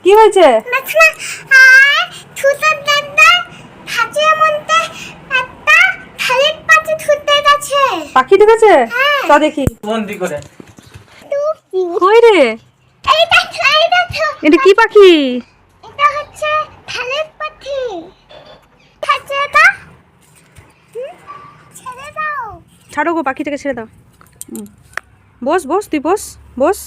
কি হয়েছে? পাখি ঢুকেছে? তা দেখি বন্দি করে। কই রে? এটা কি পাখি? এটা হচ্ছে থালের পাখি। ছেড়ে দাও, ছেড়ে দাও। ছাড়ো গো, পাখিটাকে ছেড়ে দাও। বস বস, তুই বস বস।